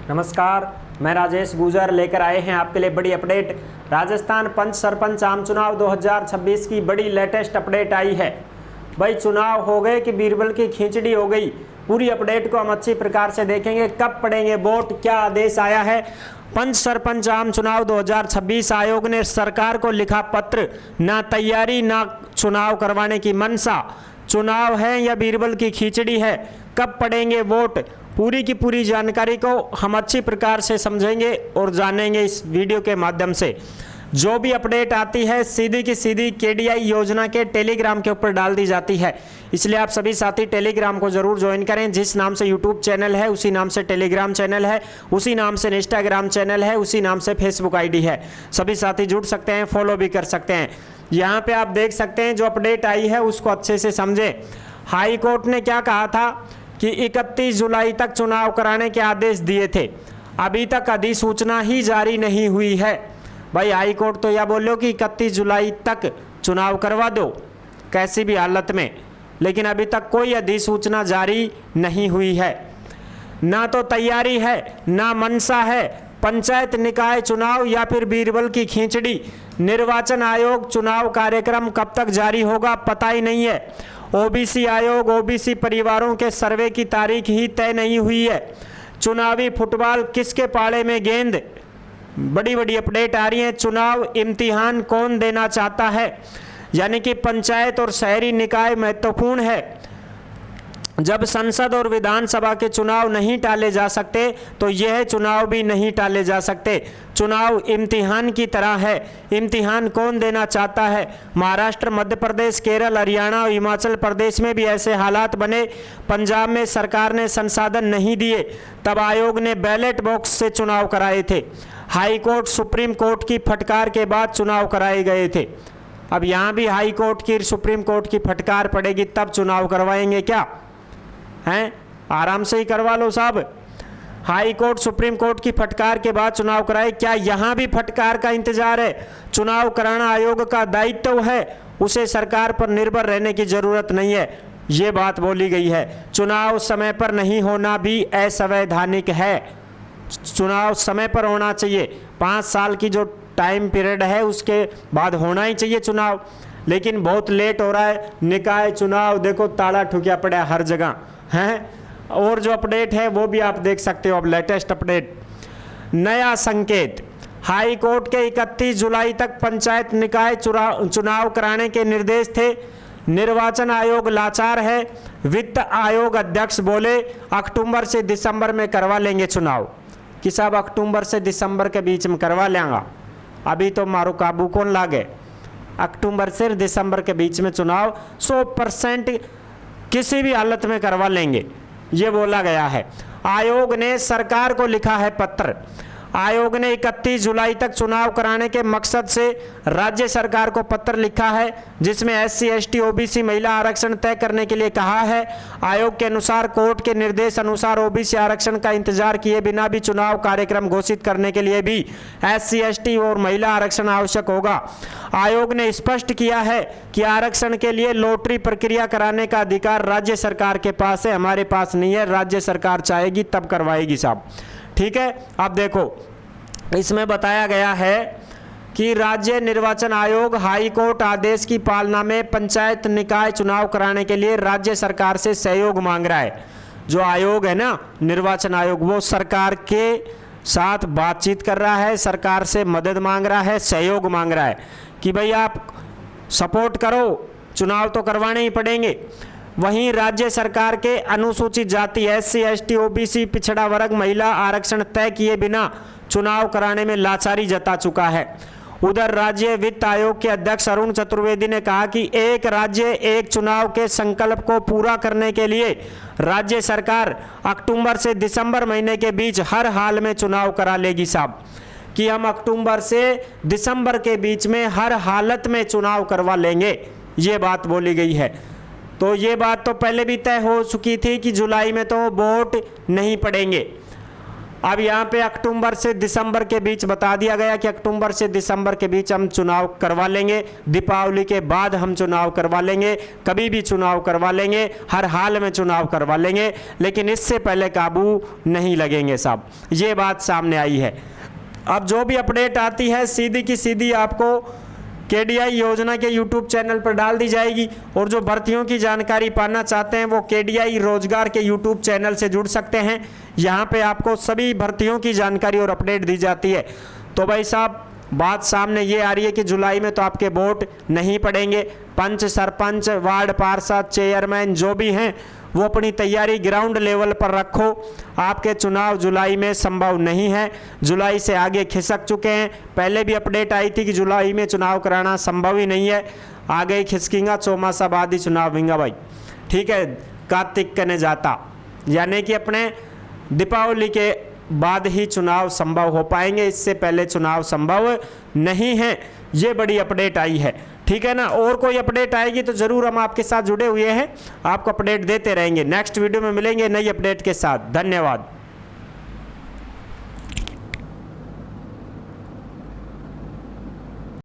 नमस्कार, मैं राजेश गुजर लेकर आए हैं आपके लिए बड़ी अपडेट। राजस्थान पंच सरपंच आम चुनाव 2026 की बड़ी लेटेस्ट अपडेट आई है। भाई चुनाव हो गए कि बीरबल की खींचड़ी हो गई, पूरी अपडेट को हम अच्छी प्रकार से देखेंगे। कब पड़ेंगे वोट, क्या आदेश आया है। पंच सरपंच आम चुनाव 2026 आयोग ने सरकार को लिखा पत्र, ना तैयारी ना चुनाव करवाने की मनसा। चुनाव है या बीरबल की खिचड़ी है, कब पड़ेंगे वोट, पूरी की पूरी जानकारी को हम अच्छी प्रकार से समझेंगे और जानेंगे इस वीडियो के माध्यम से। जो भी अपडेट आती है सीधी की सीधी केडीआई योजना के टेलीग्राम के ऊपर डाल दी जाती है, इसलिए आप सभी साथी टेलीग्राम को जरूर ज्वाइन करें। जिस नाम से यूट्यूब चैनल है उसी नाम से टेलीग्राम चैनल है, उसी नाम से इंस्टाग्राम चैनल है, उसी नाम से फेसबुक आईडी है। सभी साथी जुड़ सकते हैं, फॉलो भी कर सकते हैं। यहाँ पे आप देख सकते हैं जो अपडेट आई है उसको अच्छे से समझें। हाई कोर्ट ने क्या कहा था कि 31 जुलाई तक चुनाव कराने के आदेश दिए थे, अभी तक अधिसूचना ही जारी नहीं हुई है। भाई हाई कोर्ट तो यह बोलो कि 31 जुलाई तक चुनाव करवा दो कैसी भी हालत में, लेकिन अभी तक कोई अधिसूचना जारी नहीं हुई है। ना तो तैयारी है ना मनसा है, पंचायत निकाय चुनाव या फिर बीरबल की खींचड़ी। निर्वाचन आयोग चुनाव कार्यक्रम कब तक जारी होगा पता ही नहीं है। ओबीसी आयोग ओबीसी परिवारों के सर्वे की तारीख ही तय नहीं हुई है। चुनावी फुटबॉल किसके पाले में गेंद, बड़ी बड़ी अपडेट आ रही है। चुनाव इम्तिहान कौन देना चाहता है, यानी कि पंचायत और शहरी निकाय महत्वपूर्ण है। जब संसद और विधानसभा के चुनाव नहीं टाले जा सकते तो यह चुनाव भी नहीं टाले जा सकते। चुनाव इम्तिहान की तरह है। इम्तिहान कौन देना चाहता है। महाराष्ट्र, मध्य प्रदेश, केरल, हरियाणा और हिमाचल प्रदेश में भी ऐसे हालात बने। पंजाब में सरकार ने संसाधन नहीं दिए, तब आयोग ने बैलेट बॉक्स से चुनाव कराए थे। हाई कोर्ट, सुप्रीम कोर्ट की फटकार के बाद चुनाव कराए गए थे। अब यहाँ भी हाई कोर्ट की, सुप्रीम कोर्ट की फटकार पड़ेगी तब चुनाव करवाएंगे क्या हैं। आराम से ही करवा लो साहब। हाई कोर्ट, सुप्रीम कोर्ट की फटकार के बाद चुनाव कराए, क्या यहाँ भी फटकार का इंतजार है। चुनाव कराना आयोग का दायित्व है, उसे सरकार पर निर्भर रहने की जरूरत नहीं है, ये बात बोली गई है। चुनाव समय पर नहीं होना भी असंवैधानिक है। चुनाव समय पर होना चाहिए, 5 साल की जो टाइम पीरियड है उसके बाद होना ही चाहिए चुनाव, लेकिन बहुत लेट हो रहा है। निकाय चुनाव देखो ताला ठुकिया पड़ा है हर जगह हैं। और जो अपडेट है वो भी आप देख सकते हो। अब लेटेस्ट अपडेट, नया संकेत। हाई कोर्ट के 31 जुलाई तक पंचायत निकाय चुनाव कराने के निर्देश थे। निर्वाचन आयोग लाचार है। वित्त आयोग अध्यक्ष बोले अक्टूबर से दिसंबर में करवा लेंगे चुनाव। कि साहब अक्टूबर से दिसंबर के बीच में करवा लेंगा, अभी तो मारो काबू कौन लागे। अक्टूबर से दिसंबर के बीच में चुनाव 100% किसी भी हालत में करवा लेंगे, ये बोला गया है। आयोग ने सरकार को लिखा है पत्र। आयोग ने 31 जुलाई तक चुनाव कराने के मकसद से राज्य सरकार को पत्र लिखा है, जिसमें SC ST OBC महिला आरक्षण तय करने के लिए कहा है। आयोग के अनुसार कोर्ट के निर्देश अनुसार OBC आरक्षण का इंतजार किए बिना भी चुनाव कार्यक्रम घोषित करने के लिए भी SC ST और महिला आरक्षण आवश्यक होगा। आयोग ने स्पष्ट किया है कि आरक्षण के लिए लॉटरी प्रक्रिया कराने का अधिकार राज्य सरकार के पास है, हमारे पास नहीं है। राज्य सरकार चाहेगी तब करवाएगी साहब, ठीक है। अब देखो इसमें बताया गया है कि राज्य निर्वाचन आयोग हाई कोर्ट आदेश की पालना में पंचायत निकाय चुनाव कराने के लिए राज्य सरकार से सहयोग मांग रहा है। जो आयोग है ना निर्वाचन आयोग, वो सरकार के साथ बातचीत कर रहा है, सरकार से मदद मांग रहा है, सहयोग मांग रहा है कि भाई आप सपोर्ट करो, चुनाव तो करवाने ही पड़ेंगे। वहीं राज्य सरकार के अनुसूचित जाति SC ST OBC पिछड़ा वर्ग महिला आरक्षण तय किए बिना चुनाव कराने में लाचारी जता चुका है। उधर राज्य वित्त आयोग के अध्यक्ष अरुण चतुर्वेदी ने कहा कि एक राज्य एक चुनाव के संकल्प को पूरा करने के लिए राज्य सरकार अक्टूबर से दिसंबर महीने के बीच हर हाल में चुनाव करा लेगी साहब, कि हम अक्टूबर से दिसंबर के बीच में हर हालत में चुनाव करवा लेंगे, ये बात बोली गई है। तो ये बात तो पहले भी तय हो चुकी थी कि जुलाई में तो वोट नहीं पड़ेंगे। अब यहाँ पे अक्टूबर से दिसंबर के बीच बता दिया गया कि अक्टूबर से दिसंबर के बीच हम चुनाव करवा लेंगे, दीपावली के बाद हम चुनाव करवा लेंगे, कभी भी चुनाव करवा लेंगे, हर हाल में चुनाव करवा लेंगे, लेकिन इससे पहले काबू नहीं लगेंगे साहब। ये बात सामने आई है। अब जो भी अपडेट आती है सीधी की सीधी आपको KDI योजना के YouTube चैनल पर डाल दी जाएगी, और जो भर्तियों की जानकारी पाना चाहते हैं वो KDI रोजगार के YouTube चैनल से जुड़ सकते हैं। यहाँ पे आपको सभी भर्तियों की जानकारी और अपडेट दी जाती है। तो भाई साहब बात सामने ये आ रही है कि जुलाई में तो आपके वोट नहीं पड़ेंगे। पंच, सरपंच, वार्ड पार्षद, चेयरमैन जो भी हैं वो अपनी तैयारी ग्राउंड लेवल पर रखो। आपके चुनाव जुलाई में संभव नहीं है, जुलाई से आगे खिसक चुके हैं। पहले भी अपडेट आई थी कि जुलाई में चुनाव कराना संभव ही नहीं है, आगे ही खिसकेगा, चौमासा बाद ही चुनाव होगा भाई, ठीक है। कार्तिक कने जाता, यानी कि अपने दीपावली के बाद ही चुनाव संभव हो पाएंगे, इससे पहले चुनाव संभव नहीं है। ये बड़ी अपडेट आई है, ठीक है ना। और कोई अपडेट आएगी तो ज़रूर हम आपके साथ जुड़े हुए हैं, आपको अपडेट देते रहेंगे। नेक्स्ट वीडियो में मिलेंगे नई अपडेट के साथ। धन्यवाद।